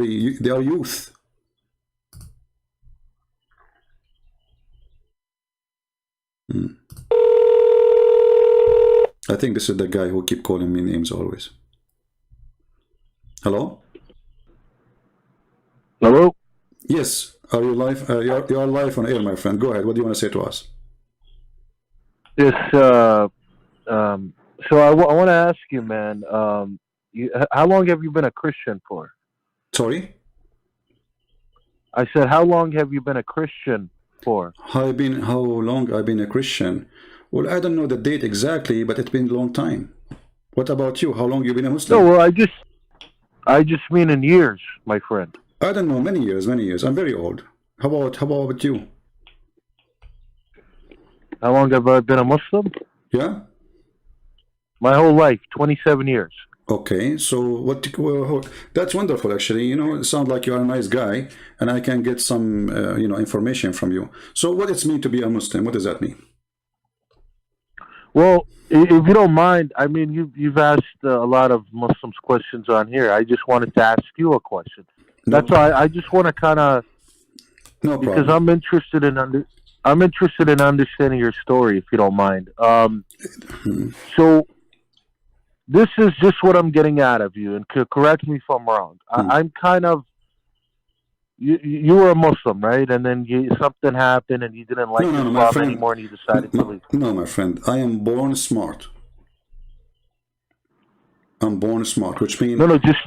They are youth. I think this is the guy who keep calling me names always. Hello? Hello? Yes. Are you live? You're live on air, my friend. Go ahead. What do you want to say to us? Yes. So I want to ask you, man. How long have you been a Christian for? Sorry? I said, how long have you been a Christian for? How long I've been a Christian? Well, I don't know the date exactly, but it's been a long time. What about you? How long you been a Muslim? No, well, I just mean in years, my friend. I don't know, many years. I'm very old. How about you? How long have I been a Muslim? Yeah? My whole life, 27 years. Okay, so that's wonderful, actually. You know, it sounds like you're a nice guy, and I can get some, information from you. So what does it mean to be a Muslim? What does that mean? Well, if you don't mind, I mean, you've asked a lot of Muslims questions on here. I just wanted to ask you a question. That's why I just want to kind of, because I'm interested in understanding your story, if you don't mind. So this is just what I'm getting out of you, and correct me if I'm wrong. I'm kind of, you were a Muslim, right? And then something happened, and you didn't like Islam anymore, and you decided to leave. No, my friend, I am born smart. I'm born smart, which means... No, just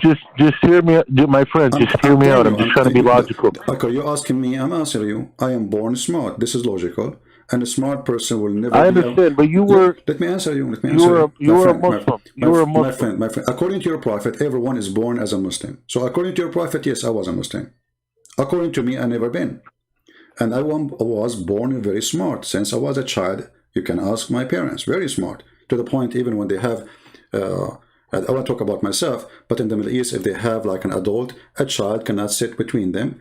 hear me, my friend. Just hear me out. I'm just trying to be logical. Okay, you're asking me. I'm answering you. I am born smart. This is logical, and a smart person will never. I understand, but you were. Let me answer you. You were a Muslim. You were a Muslim. My friend. According to your prophet, everyone is born as a Muslim. So according to your prophet, yes, I was a Muslim. According to me, I never been, and I was born very smart. Since I was a child, you can ask my parents. Very smart, to the point even when they have. I want to talk about myself, but in the Middle East, if they have like an adult, a child cannot sit between them.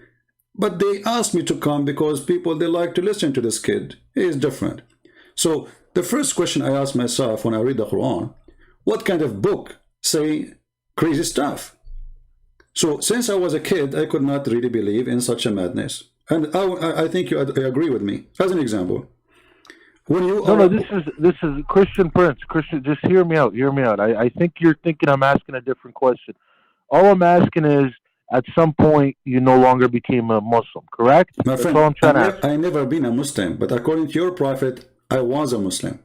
But they asked me to come because they like to listen to this kid. He is different. So the first question I ask myself when I read the Quran, what kind of book say crazy stuff? So since I was a kid, I could not really believe in such a madness. And I think you agree with me. As an example. This is Christian Prince. Christian, just hear me out. I think you're thinking I'm asking a different question. All I'm asking is, at some point, you no longer became a Muslim, correct? My friend, all I'm trying to ask. I never been a Muslim, but according to your prophet, I was a Muslim.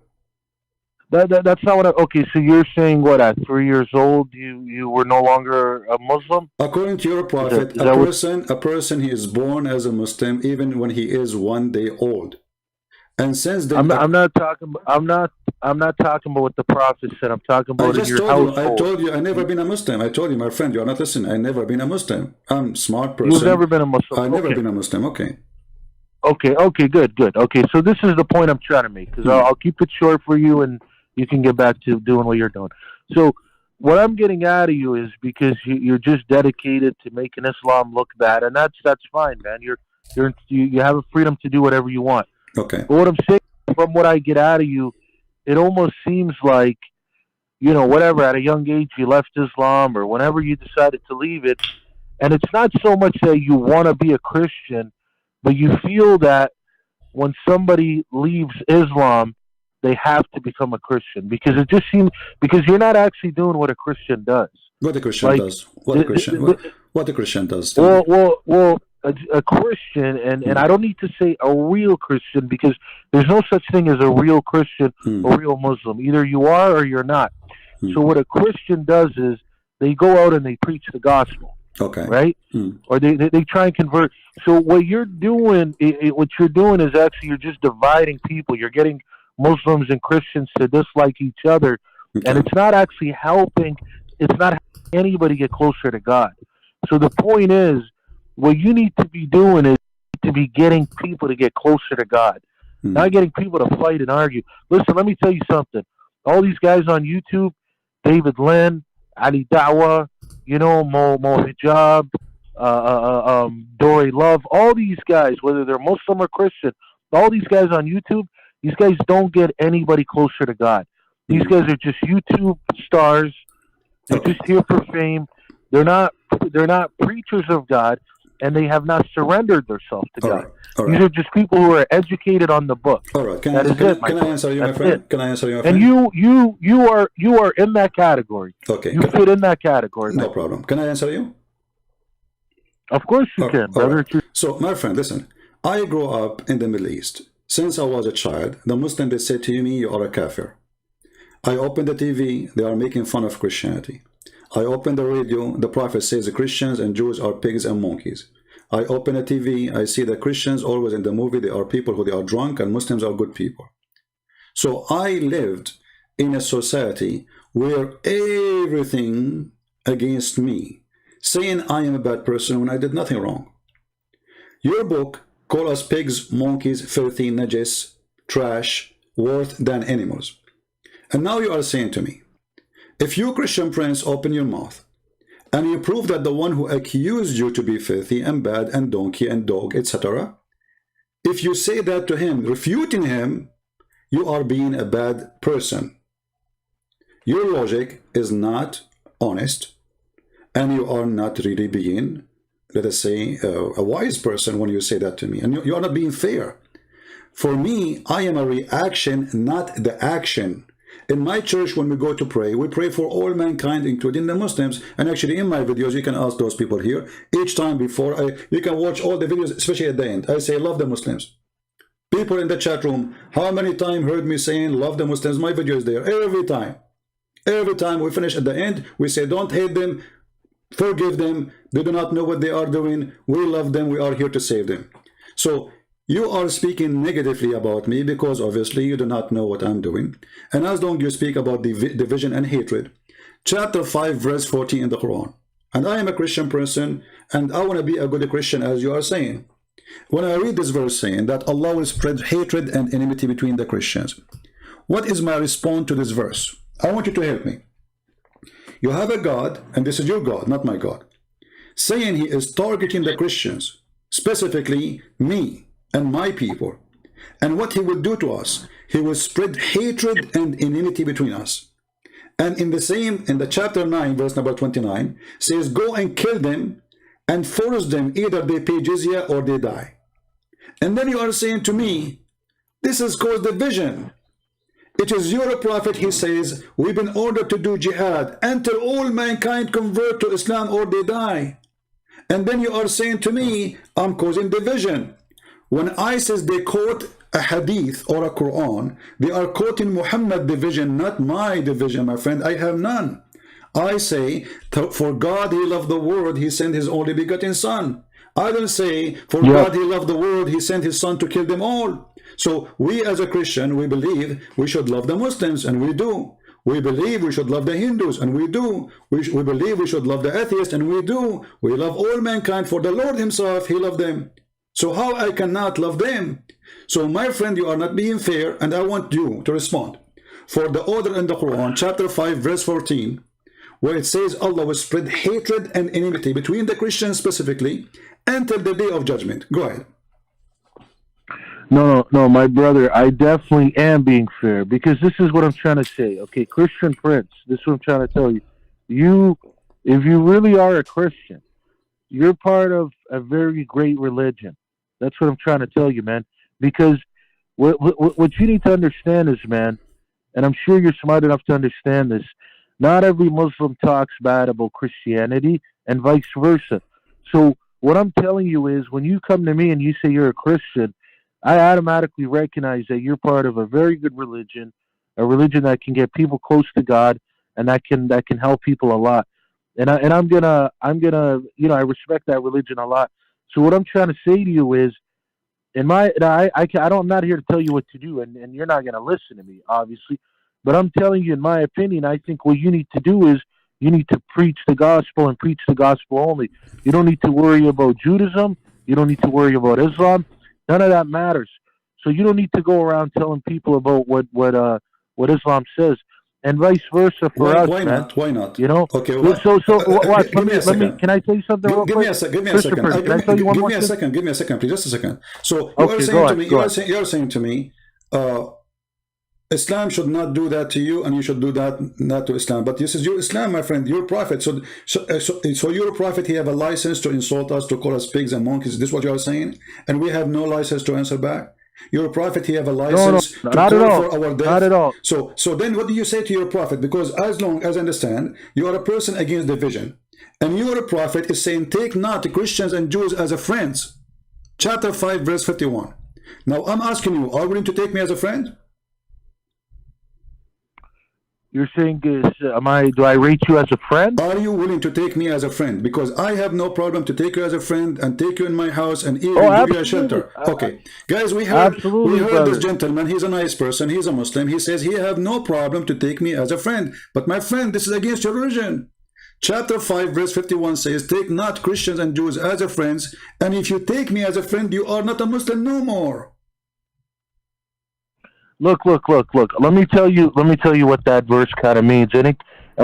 That's not what okay, so you're saying what, at 3 years old, you were no longer a Muslim? According to your prophet, a person he is born as a Muslim even when he is 1 day old. And since then, I'm not talking about what the prophet said. I'm talking about in your household. I told you I never been a Muslim. I told you, my friend, you're not listening. I never been a Muslim. I'm a smart person. You've never been a Muslim. I've never been a Muslim. Okay. Okay, good. Okay, so this is the point I'm trying to make, because I'll keep it short for you, and you can get back to doing what you're doing. So what I'm getting out of you is, because you're just dedicated to making Islam look bad, and that's fine, man. You have a freedom to do whatever you want. Okay. But what I'm saying, from what I get out of you, it almost seems like, whatever, at a young age you left Islam, or whenever you decided to leave it, and it's not so much that you want to be a Christian, but you feel that when somebody leaves Islam, they have to become a Christian, because it just seems, because you're not actually doing what a Christian does. What a Christian does. What a Christian does. Well, a Christian, and I don't need to say a real Christian, because there's no such thing as a real Christian or real Muslim. Either you are or you're not. So what a Christian does is they go out and they preach the gospel. Okay. Right? Or they try and convert. So what you're doing, is actually you're just dividing people. You're getting Muslims and Christians to dislike each other, and it's not actually helping. It's not helping anybody get closer to God. So the point is, what you need to be doing is to be getting people to get closer to God, not getting people to fight and argue. Listen, let me tell you something. All these guys on YouTube, David Lynn, Ali Dawah, Mo Hijab, Dory Love, all these guys, whether they're Muslim or Christian, all these guys on YouTube, these guys don't get anybody closer to God. These guys are just YouTube stars. They're just here for fame. they're not preachers of God, and they have not surrendered themselves to God. All These are just people who are educated on the book. All right. Can That I is it, my can I friend. answer you, my That's friend? it. Can I answer you, my friend? And you are in that category. Okay. You fit in that category. No man. problem. Can I answer you? Of course you can, brother. Right. So, my friend, listen. I grew up in the Middle East. Since I was a child, the Muslims, they said to me, you are a kafir. I opened the TV, they are making fun of Christianity. I opened the radio, the Prophet says the Christians and Jews are pigs and monkeys. I open the TV, I see the Christians always in the movie, they are people who they are drunk, and Muslims are good people. So I lived in a society where everything against me, saying I am a bad person when I did nothing wrong. Your book call us pigs, monkeys, filthy, najis, trash, worse than animals. And now you are saying to me, if you, Christian prince, open your mouth and you prove that the one who accused you to be filthy and bad and donkey and dog, etc., if you say that to him, refuting him, you are being a bad person. Your logic is not honest, and you are not really being, let us say, a wise person when you say that to me. And you are not being fair. For me, I am a reaction, not the action. In my church, when we go to pray, we pray for all mankind, including the Muslims. And actually, in my videos, you can ask those people here. Each time before, you can watch all the videos, especially at the end. I say, love the Muslims. People in the chat room, how many times heard me saying, love the Muslims? My video is there. Every time. Every time we finish at the end, we say, don't hate them. Forgive them. They do not know what they are doing. We love them. We are here to save them. So you are speaking negatively about me because obviously you do not know what I'm doing. And as long as you speak about division and hatred, chapter 5 verse 14 in the Quran. And I am a Christian person and I want to be a good Christian as you are saying. When I read this verse saying that Allah will spread hatred and enmity between the Christians, what is my response to this verse? I want you to help me. You have a God, and this is your God, not my God, saying he is targeting the Christians, specifically me and my people. And what he will do to us, he will spread hatred and enmity between us. And in the chapter 9, verse number 29, says, go and kill them and force them, either they pay jizya or they die. And then you are saying to me, this has caused division. It is your prophet, he says, we've been ordered to do jihad until all mankind convert to Islam or they die. And then you are saying to me, I'm causing division. When ISIS, they quote a hadith or a Quran, they are quoting Muhammad division, not my division, my friend. I have none. I say, for God he loved the world, he sent his only begotten son. I don't say, for God he loved the world, he sent his son to kill them all. So we as a Christian, we believe we should love the Muslims, and we do. We believe we should love the Hindus, and we do. We believe we should love the atheists, and we do. We love all mankind, for the Lord himself, he loved them. So how I cannot love them? So my friend, you are not being fair, and I want you to respond. For the order in the Quran, chapter 5, verse 14, where it says Allah will spread hatred and enmity between the Christians specifically until the day of judgment. Go ahead. No, my brother, I definitely am being fair, because this is what I'm trying to say. Okay, Christian Prince, this is what I'm trying to tell you. If you really are a Christian, you're part of a very great religion. That's what I'm trying to tell you, man. Because what you need to understand is, man, and I'm sure you're smart enough to understand this, not every Muslim talks bad about Christianity and vice versa. So what I'm telling you is, when you come to me and you say you're a Christian, I automatically recognize that you're part of a very good religion, a religion that can get people close to God, and that can help people a lot. And I'm gonna, I respect that religion a lot. So what I'm trying to say to you is, I'm not here to tell you what to do, and you're not gonna listen to me, obviously. But I'm telling you, in my opinion, I think what you need to do is you need to preach the gospel and preach the gospel only. You don't need to worry about Judaism. You don't need to worry about Islam. None of that matters. So you don't need to go around telling people about what Islam says, and vice versa for us. Why man. not? Why not? You know. Okay. What? Watch. Let me. Can I tell you something? Give me a second. Give me a second. Give me a second. Give me a second, please. Just a second. So you are saying to me. You are saying to me. Islam should not do that to you, and you should do that not to Islam. But this is your Islam, my friend, your prophet. So your prophet, he have a license to insult us, to call us pigs and monkeys. Is this what you are saying? And we have no license to answer back. Your prophet, he have a license to call for our death. Not at all. So then what do you say to your prophet? Because as long as I understand, you are a person against division. And your prophet is saying, take not the Christians and Jews as a friends. Chapter 5, verse 51. Now I'm asking you, are you willing to take me as a friend? You're saying, do I rate you as a friend? Are you willing to take me as a friend? Because I have no problem to take you as a friend and take you in my house and even give you a shelter. Okay. Guys, we heard this gentleman. He's a nice person. He's a Muslim. He says he have no problem to take me as a friend. But my friend, this is against your religion. Chapter 5, verse 51 says, take not Christians and Jews as a friends. And if you take me as a friend, you are not a Muslim no more. Look. Let me tell you what that verse kind of means, and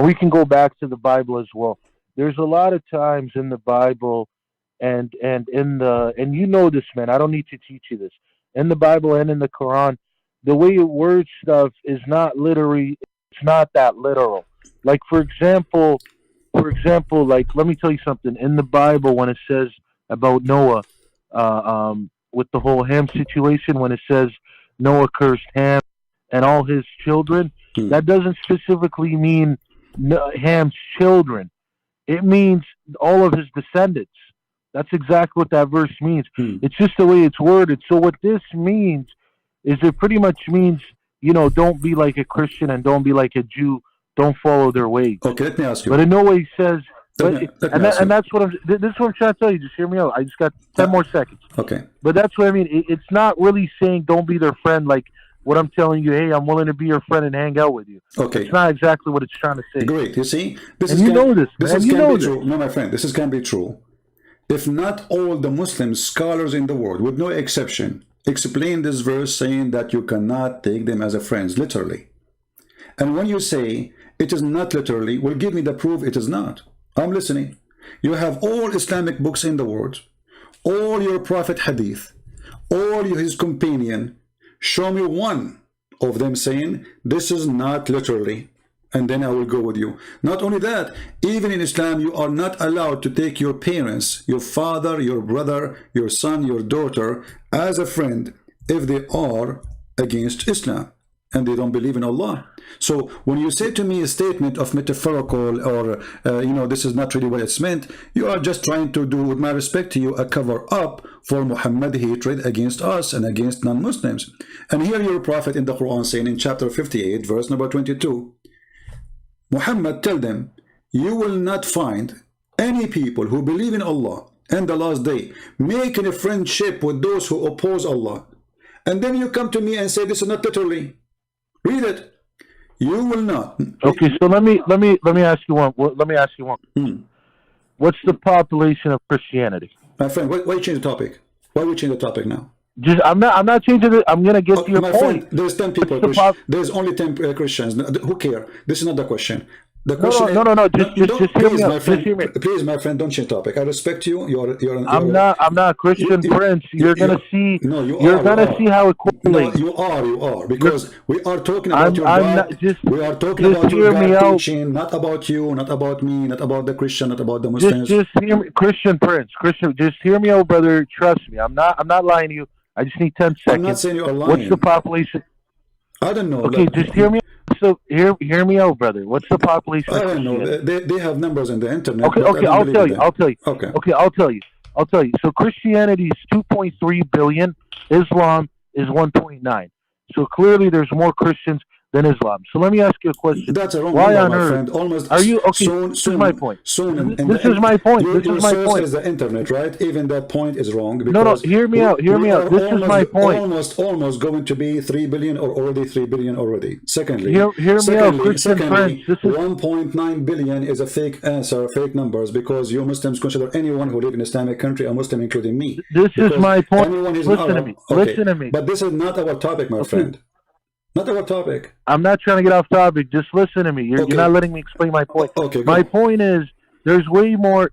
we can go back to the Bible as well. There's a lot of times in the Bible, and you know this, man. I don't need to teach you this. In the Bible and in the Quran, the way it words stuff is not literally. It's not that literal. Like for example, like let me tell you something. In the Bible, when it says about Noah, with the whole Ham situation, when it says Noah cursed Ham and all his children, that doesn't specifically mean Ham's children. It means all of his descendants. That's exactly what that verse means. It's just the way it's worded. So what this means is it pretty much means, don't be like a Christian and don't be like a Jew. Don't follow their ways. Okay, let me ask you. But in no way he says, and that's what this is what I'm trying to tell you. Just hear me out. I just got 10 more seconds. Okay. But that's what I mean. It's not really saying don't be their friend like what I'm telling you, hey, I'm willing to be your friend and hang out with you. Okay. It's not exactly what it's trying to say. Great. You see? This can be true. No, my friend, this can be true. If not all the Muslim scholars in the world, with no exception, explain this verse saying that you cannot take them as a friends, literally. And when you say it is not literally, well, give me the proof it is not. I'm listening. You have all Islamic books in the world, all your Prophet hadith, all his companion. Show me one of them saying this is not literally, and then I will go with you. Not only that, even in Islam, you are not allowed to take your parents, your father, your brother, your son, your daughter, as a friend if they are against Islam and they don't believe in Allah. So when you say to me a statement of metaphorical or this is not really what it's meant, you are just trying to do, with my respect to you, a cover up for Muhammad hatred against us and against non-Muslims. And here your prophet in the Quran saying in chapter 58 verse number 22, Muhammad, tell them, you will not find any people who believe in Allah and the last day making a friendship with those who oppose Allah. And then you come to me and say this is not literally. Read it. You will not. Okay, so let me ask you one. What's the population of Christianity? My friend, why you change the topic? Why we change the topic now? I'm not changing it. I'm gonna get to your point. Friend, there's 10 people. There's only 10 Christians. Who care? This is not the question. The question no. Just hear me out. Please, my friend, don't change topic. I respect you. I'm not Christian Prince. You're gonna see. No, you're gonna see how it correlates. No, you are because we are talking about your God. We are talking about your God teaching, not about you, not about me, not about the Christian, not about the Muslims. Just hear me, Christian Prince. Just hear me out, brother. Trust me. I'm not lying to you. I just need 10 seconds. I'm not saying you're lying. What's the population? I don't know. Okay, just hear me. So hear me out, brother. What's the population? I don't know. They have numbers on the internet. Okay, I'll tell you. Okay, I'll tell you. So Christianity is 2.3 billion. Islam is 1.9. So clearly, there's more Christians than Islam. So let me ask you a question. That's a wrong Why number, on my earth friend. Almost are you okay? This is my point. This is my point. Your source is the internet, right? Even that point is wrong. No. Hear me out. This is my point. Almost going to be 3 billion or already 3 billion already. Secondly, hear me out, Christian friends. 1.9 billion is a fake answer, fake numbers, because you Muslims consider anyone who live in Islamic country a Muslim, including me. This is my point. Listen to me. Okay. Listen to me. But this is not our topic, my friend. Not our topic. I'm not trying to get off topic. Just listen to me. You're not letting me explain my point. Okay, my point is there's way more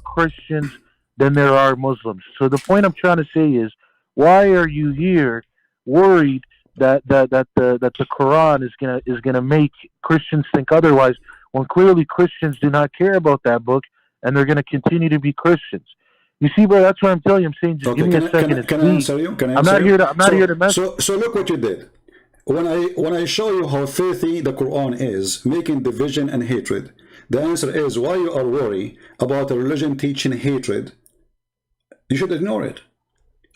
Christians than there are Muslims. So the point I'm trying to say is, why are you here worried the Quran is gonna make Christians think otherwise, when clearly Christians do not care about that book, and they're gonna continue to be Christians. You see, bro, that's what I'm telling you. I'm saying, just give me a second. Can I answer you? I'm not here to mess. So look what you did. When I show you how filthy the Quran is, making division and hatred, the answer is why you are worried about a religion teaching hatred. You should ignore it.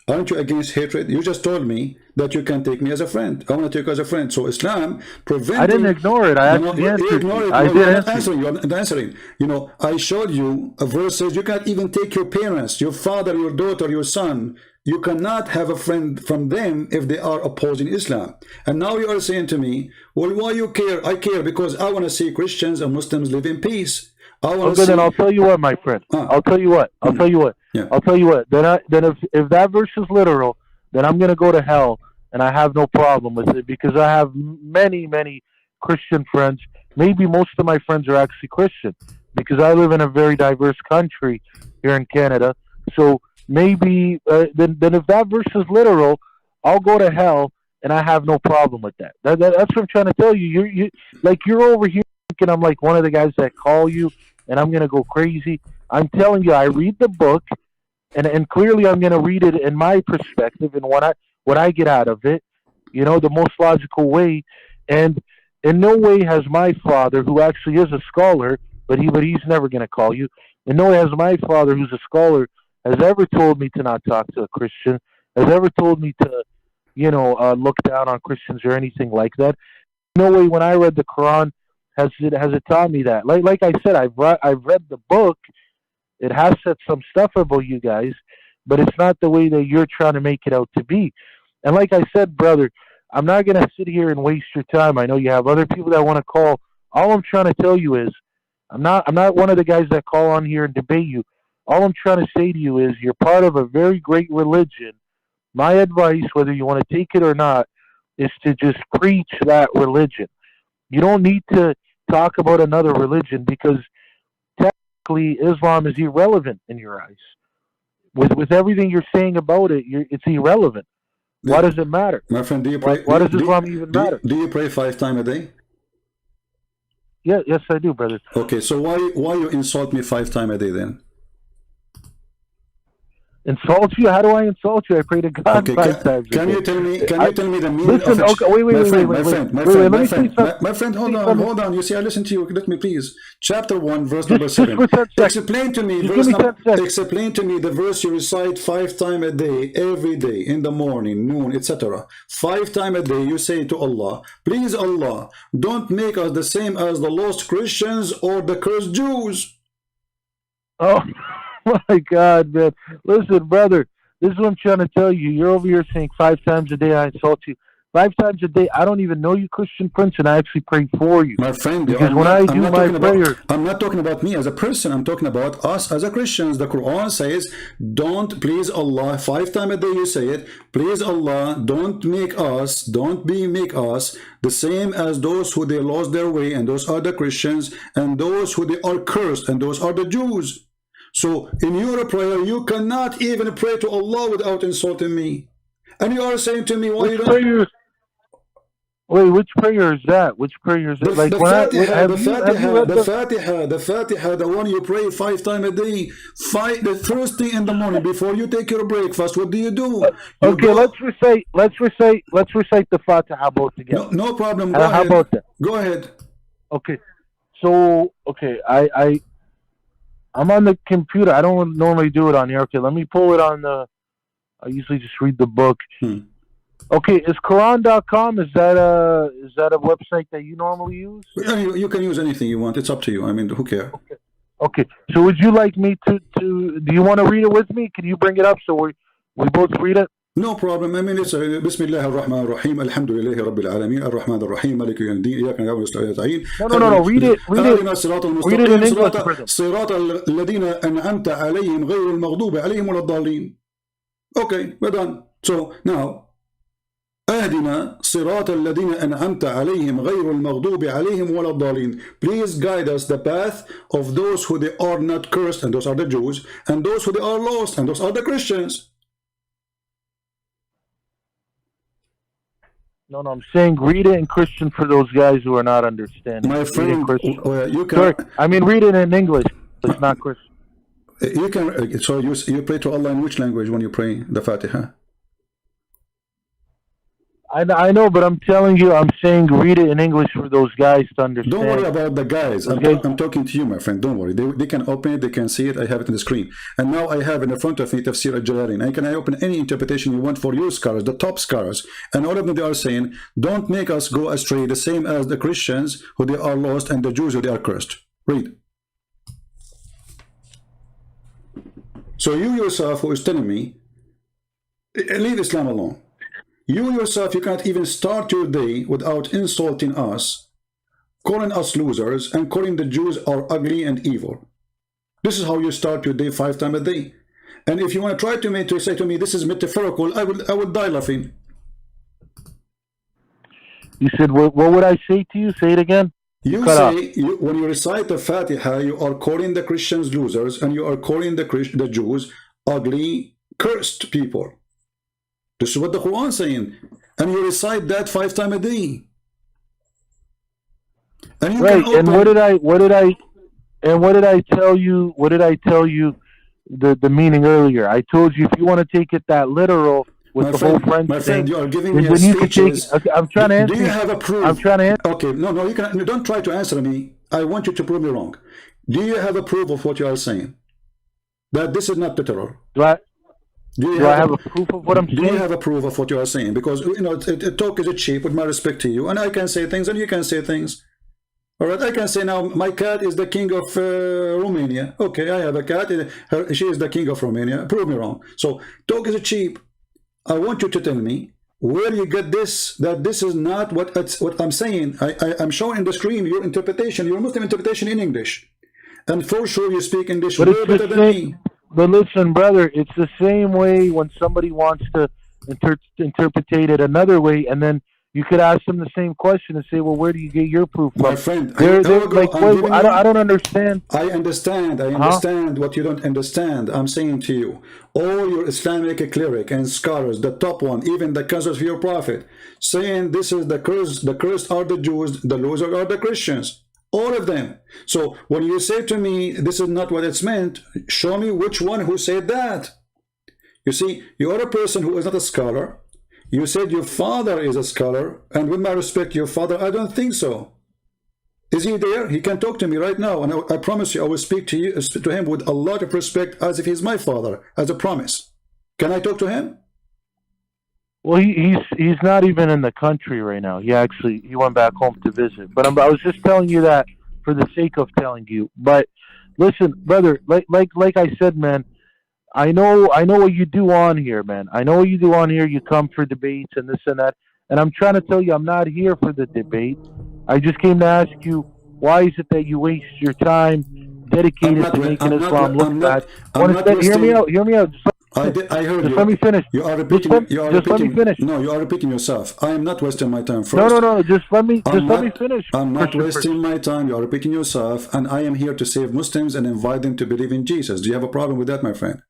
Aren't you against hatred? You just told me that you can take me as a friend. I want to take you as a friend. So Islam preventing... I didn't ignore it. I actually answered you. I did answer you. You're not answering. You know, I showed you a verse says you can't even take your parents, your father, your daughter, your son. You cannot have a friend from them if they are opposing Islam. And now you are saying to me, well, why you care? I care because I want to see Christians and Muslims live in peace. Okay, then I'll tell you what, my friend. I'll tell you what. I'll tell you what. Yeah. I'll tell you what. Then if that verse is literal, then I'm gonna go to hell, and I have no problem with it because I have many Christian friends. Maybe most of my friends are actually Christian because I live in a very diverse country here in Canada. So maybe then if that verse is literal, I'll go to hell, and I have no problem with that. That's what I'm trying to tell you. You're over here thinking I'm like one of the guys that call you, and I'm gonna go crazy. I'm telling you, I read the book, and clearly I'm gonna read it in my perspective and what I get out of it, you know, the most logical way. And in no way has my father, who actually is a scholar, but he's never gonna call you. In no way has my father, who's a scholar, has ever told me to not talk to a Christian, has ever told me to, you know, look down on Christians or anything like that. No way when I read the Quran has it taught me that. Like I said, I've read the book. It has said some stuff about you guys, but it's not the way that you're trying to make it out to be. And like I said, brother, I'm not going to sit here and waste your time. I know you have other people that want to call. All I'm trying to tell you is I'm not one of the guys that call on here and debate you. All I'm trying to say to you is you're part of a very great religion. My advice, whether you want to take it or not, is to just preach that religion. You don't need to talk about another religion because technically Islam is irrelevant in your eyes. With everything you're saying about it, it's irrelevant. Why does it matter? My friend, do you pray? Why does Islam even matter? Do you pray 5 times a day? Yeah, yes, I do, brother. Okay, so why you insult me 5 times a day then? Insult you? How do I insult you? I pray to God 5 times. Can you tell me the meaning of it? Okay, wait, my friend, hold on. You see, I listen to you. Let me please. Chapter 1, verse number 7. Explain to me the verse you recite 5 times a day, every day, in the morning, noon, etc. 5 times a day, you say to Allah, please Allah, don't make us the same as the lost Christians or the cursed Jews. Oh my God, man. Listen, brother, this is what I'm trying to tell you. You're over here saying 5 times a day I insult you. 5 times a day, I don't even know you, Christian Prince, and I actually pray for you. My friend, because when I do my prayer... I'm not talking about me as a person. I'm talking about us as a Christians. The Quran says, don't, please Allah, 5 times a day you say it, please Allah, don't make us the same as those who they lost their way, and those are the Christians, and those who they are cursed, and those are the Jews. So in your prayer, you cannot even pray to Allah without insulting me. And you are saying to me, why you don't... Wait, which prayer is that? Which prayer is it? The Fatiha, the one you pray 5 times a day, the first thing in the morning before you take your breakfast. What do you do? Let's recite the Fatiha both together. No problem. Go ahead. How about that? Go ahead. Okay. So, I'm on the computer. I don't normally do it on here. Okay, let me pull it on the... I usually just read the book. Okay, is Quran.com, is that a website that you normally use? You can use anything you want. It's up to you. I mean, who cares? Okay. So would you like me to do you want to read it with me? Can you bring it up so we both read it? No problem. I mean, it's Bismillah ar-Rahman ar-Rahim, alhamdulillahi rabbil alameen, ar-Rahman ar-Rahim, maliki yawmiddin, iyyaka na'budu wa iyyaka nasta'in. No, read it. Read it in English, brother. صراط الذين أنعمت عليهم غير المغضوب عليهم ولا الضالين. Okay, we're done. So now, أهدنا صراط الذين أنعمت عليهم غير المغضوب عليهم ولا الضالين. Please guide us the path of those who they are not cursed, and those are the Jews, and those who they are lost, and those are the Christians. No, no, I'm saying read it in Christian for those guys who are not understanding. My friend, you can. Sorry, I mean read it in English. It's not Christian. You can. So you pray to Allah in which language when you pray the Fatiha? I know, but I'm telling you, I'm saying read it in English for those guys to understand. Don't worry about the guys. I'm talking to you, my friend. Don't worry. They can open it. They can see it. I have it on the screen. And now I have in the front of me Tafsir al-Jalalain. I can open any interpretation you want for your scholars, the top scholars. And all of them, they are saying, don't make us go astray, the same as the Christians who they are lost and the Jews who they are cursed. Read. So you yourself who is telling me, leave Islam alone. You yourself, you cannot even start your day without insulting us, calling us losers, and calling the Jews are ugly and evil. This is how you start your day 5 times a day. And if you want to try to say to me, this is metaphorical, I would die laughing. You said, what would I say to you? Say it again. You say, when you recite the Fatiha, you are calling the Christians losers, and you are calling the Jews ugly, cursed people. This is what the Quran is saying, and you recite that 5 times a day. And you right. And what did I tell you? What did I tell you? The meaning earlier. I told you if you want to take it that literal with my the friend, whole French my friend, thing, you are giving me then you can take. speeches. I'm trying to answer. Do you have a proof? I'm trying to answer. Okay, no, you can. Don't try to answer me. I want you to prove me wrong. Do you have a proof of what you are saying? That this is not literal. Do I have a proof of what I'm saying? Do you have a proof of what you are saying? Because, you know, talk is cheap, with my respect to you. And I can say things and you can say things. All right, I can say now, my cat is the king of Romania. Okay, I have a cat. She is the king of Romania. Prove me wrong. So, talk is cheap. I want you to tell me where you get this, that this is not what I'm saying. I'm showing in the screen your interpretation, your Muslim interpretation in English. And for sure you speak English way better than me. But listen, brother, it's the same way when somebody wants to interpret it another way, and then you could ask them the same question and say, well, where do you get your proof from? My friend, I don't understand. I understand what you don't understand. I'm saying to you, all your Islamic cleric and scholars, the top one, even the cousins of your prophet, saying this is the cursed are the Jews, the losers are the Christians. All of them. So when you say to me, this is not what it's meant, show me which one who said that. You see, you are a person who is not a scholar. You said your father is a scholar, and with my respect, your father, I don't think so. Is he there? He can talk to me right now, and I promise you, I will speak to him with a lot of respect, as if he's my father, as a promise. Can I talk to him? Well, he's not even in the country right now. He went back home to visit. But I was just telling you that for the sake of telling you. But listen, brother, like I said, man, I know what you do on here, man. I know what you do on here. You come for debates and this and that. And I'm trying to tell you, I'm not here for the debate. I just came to ask you, why is it that you waste your time dedicated to making Islam look bad? Hear me out. I heard you. Let me finish. You are repeating. Let me finish. No, you are repeating yourself. I am not wasting my time. First, no. Just let me finish. I'm not wasting my time. You are repeating yourself, and I am here to save Muslims and invite them to believe in Jesus. Do you have a problem with that, my friend?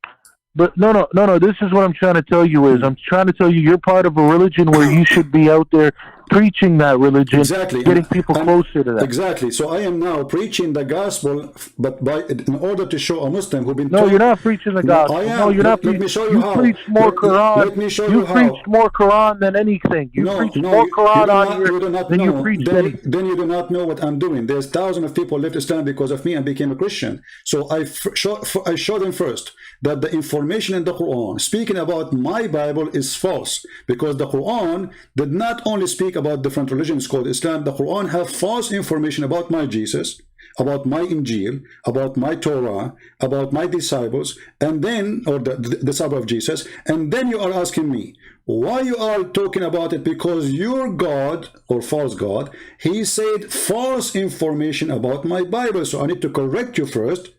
But no. This is what I'm trying to tell you is I'm trying to tell you you're part of a religion where you should be out there preaching that religion, exactly, getting people closer to that. Exactly. So I am now preaching the gospel, but in order to show a Muslim who's been you're not preaching the gospel. I am. No, you're not. Let me show you how. Preach more Quran. Let me show you how. Preach more Quran than anything. You preach more Quran on here than you preach anything. Then you do not know what I'm doing. There's thousands of people left Islam because of me and became a Christian. So I show them first that the information in the Quran speaking about my Bible is false, because the Quran did not only speak about different religions called Islam. The Quran have false information about my Jesus, about my Injil, about my Torah, about my disciples, and then, or the disciple of Jesus, and then you are asking me why you are talking about it, because your God, or false God, he said false information about my Bible. So I need to correct you first,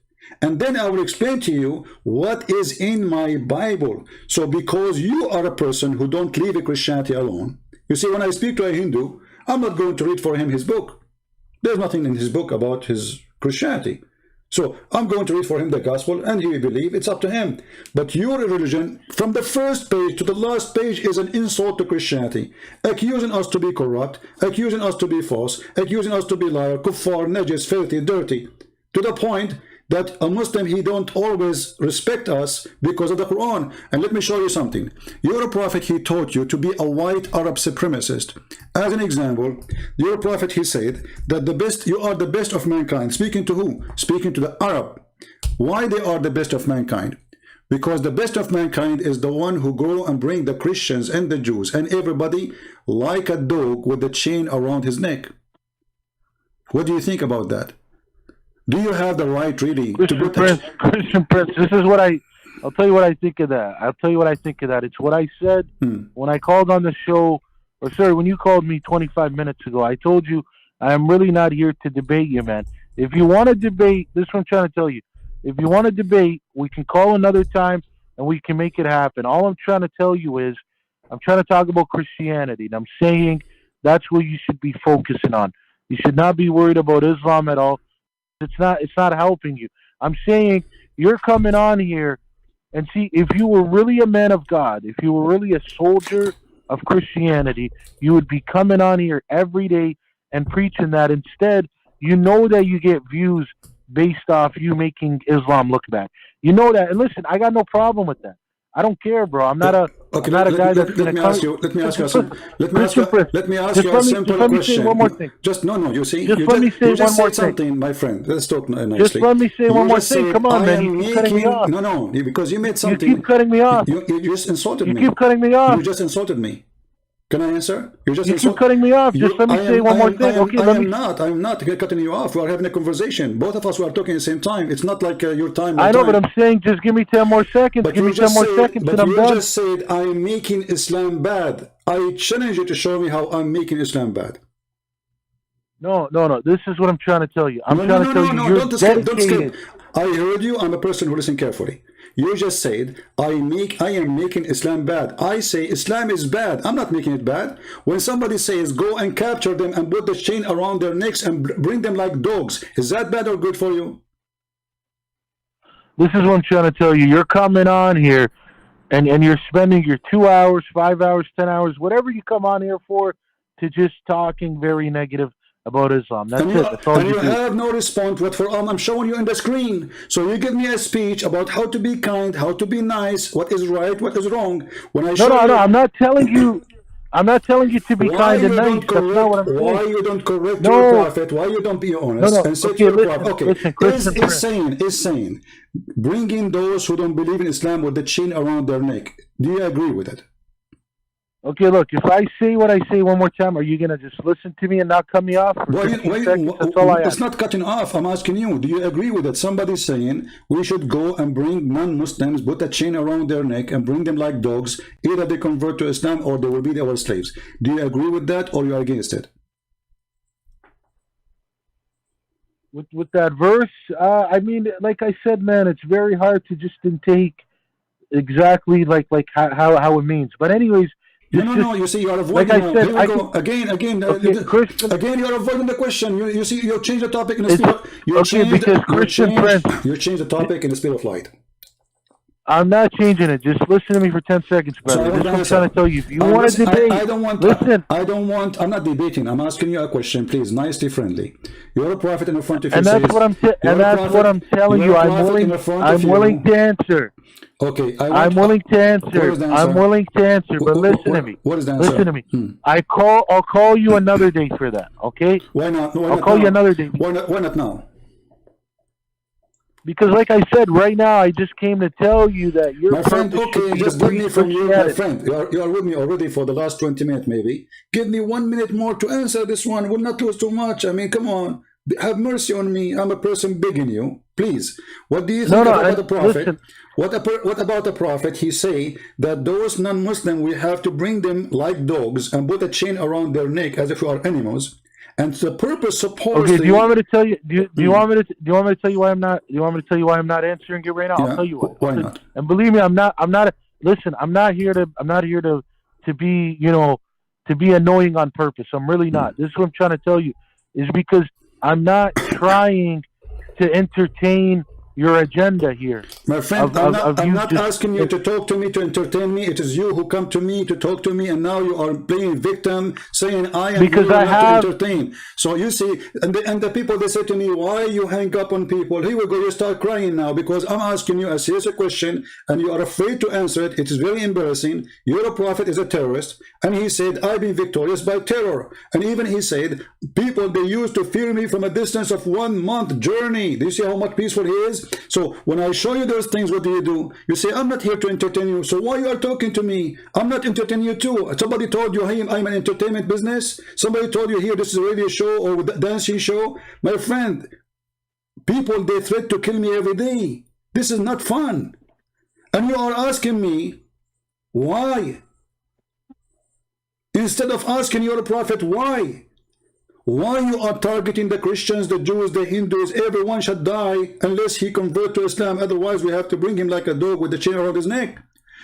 and then I will explain to you what is in my Bible. So because you are a person who don't leave Christianity alone, you see, when I speak to a Hindu, I'm not going to read for him his book. There's nothing in his book about his Christianity. So I'm going to read for him the gospel, and he will believe. It's up to him. But your religion, from the first page to the last page, is an insult to Christianity, accusing us to be corrupt, accusing us to be false, accusing us to be liar, kuffar, najis, filthy, dirty, to the point that a Muslim, he don't always respect us because of the Quran. And let me show you something. Your prophet, he taught you to be a white Arab supremacist. As an example, your prophet, he said that you are the best of mankind. Speaking to who? Speaking to the Arab. Why they are the best of mankind? Because the best of mankind is the one who go and bring the Christians and the Jews and everybody like a dog with the chain around his neck. What do you think about that? Do you have the right really Christian Prince, this is what I'll tell you what I think of that. I'll tell you what I think of that. It's what I said when I called on the show, or sorry, when you called me 25 minutes ago. I told you I am really not here to debate you, man. If you want to debate, this is what I'm trying to tell you. If you want to debate, we can call another time and we can make it happen. All I'm trying to tell you is I'm trying to talk about Christianity, and I'm saying that's what you should be focusing on. You should not be worried about Islam at all. It's not helping you. I'm saying you're coming on here and see, if you were really a man of God, if you were really a soldier of Christianity, you would be coming on here every day and preaching that. Instead, you know that you get views based off you making Islam look bad. You know that. And listen, I got no problem with that. I don't care, bro. I'm not a guy that's going to come. Let me ask you a simple question. One more thing. Just no. You see, just let me say one more thing, my friend. Let's talk nicely. Just let me say one more thing. Come on, man. You keep cutting me off. No, because you made something. You keep cutting me off. You just insulted me. You keep cutting me off. You just insulted me. Can I answer? You keep cutting me off. Just let me say one more thing. I'm not cutting you off. We are having a conversation. Both of us were talking at the same time. It's not like your time. I know, but I'm saying just give me 10 more seconds. But give me 10 more seconds and I'm done. You just said I'm making Islam bad. I challenge you to show me how I'm making Islam bad. No. This is what I'm trying to tell you. I'm trying to tell you you're dedicated. I heard you. I'm a person who listens carefully. You just said I am making Islam bad. I say Islam is bad. I'm not making it bad. When somebody says go and capture them and put the chain around their necks and bring them like dogs, is that bad or good for you? This is what I'm trying to tell you. You're coming on here and you're spending your 2 hours, 5 hours, 10 hours, whatever you come on here for, to just talking very negative about Islam. That's it. That's all you do. Have no response whatsoever. I'm showing you in the screen. So you give me a speech about how to be kind, how to be nice, what is right, what is wrong. When I no, I'm not telling you. I'm not telling you to be kind and nice. That's not what I'm saying. Why you don't correct your prophet? Why you don't be honest and say to your prophet? Okay, is saying bringing those who don't believe in Islam with the chain around their neck. Do you agree with it? Okay, look, if I say what I say one more time, are you going to just listen to me and not cut me off? It's not cutting off. I'm asking you, do you agree with it? Somebody's saying we should go and bring non-Muslims, put a chain around their neck and bring them like dogs. Either they convert to Islam or they will be our slaves. Do you agree with that or you are against it? With that verse, I mean, like I said, man, it's very hard to just take exactly like how it means. But anyways, No. You see, you are avoiding. Like I said, again. Again, you are avoiding the question. You see, you change the topic in the speed. You change the topic in the speed of light. I'm not changing it. Just listen to me for 10 seconds, brother. I'm trying to tell you. If you want to debate, I'm not debating. I'm asking you a question, please. Nicely, friendly. You're a prophet in front of you. And that's what I'm telling you. I'm willing to answer. Okay, I'm willing to answer. I'm willing to answer, but listen to me. What is the answer? Listen to me. I'll call you another day for that. Okay? Why not? I'll call you another day. Why not now? Because, like I said, right now I just came to tell you that you're my friend. Okay, just give me from you, my friend. You are with me already for the last 20 minutes, maybe. Give me 1 minute more to answer this one. We'll not lose too much. I mean, come on. Have mercy on me. I'm a person begging you. Please. What do you think about the prophet? What about the prophet? He say that those non-Muslim, we have to bring them like dogs and put a chain around their neck as if we are animals. And the purpose supposedly. Okay, do you want me to tell you? Do you want me to tell you why I'm not? Do you want me to tell you why I'm not answering it right now? I'll tell you why. Why not? And believe me, I'm not. Listen, I'm not here to be, to be annoying on purpose. I'm really not. This is what I'm trying to tell you. Is because I'm not trying to entertain your agenda here. My friend, I'm not asking you to talk to me to entertain me. It is you who come to me to talk to me, and now you are playing victim, saying I am because here I not have, to entertain. So you see, and the people, they say to me, why you hang up on people? Here we go, you start crying now because I'm asking you a serious question and you are afraid to answer it. It is very embarrassing. Your prophet is a terrorist, and he said, I've been victorious by terror. And even he said, people, they used to fear me from a distance of 1 month journey. Do you see how much peaceful he is? So when I show you those things, what do? You say, I'm not here to entertain you. So why you are talking to me? I'm not entertaining you too. Somebody told you, hey, I'm an entertainment business. Somebody told you here, this is a radio show or dancing show. My friend, people, they threat to kill me every day. This is not fun. And you are asking me, why? Instead of asking your prophet, why? Why you are targeting the Christians, the Jews, the Hindus? Everyone should die unless he convert to Islam. Otherwise, we have to bring him like a dog with the chain around his neck.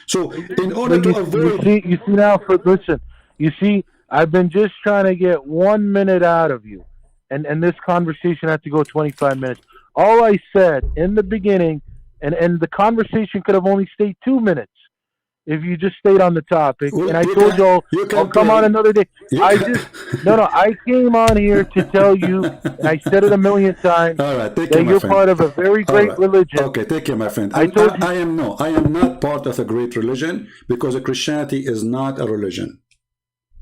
So, in order to avoid... You see now, listen, you see, I've been just trying to get 1 minute out of you. And this conversation had to go 25 minutes. All I said in the beginning, and the conversation could have only stayed 2 minutes if you just stayed on the topic. Well, and I told you, I'll come on another day. I came on here to tell you, and I said it a million times, all right, that you're part of a very great religion. Okay, take care, my friend. I am not part of a great religion because Christianity is not a religion.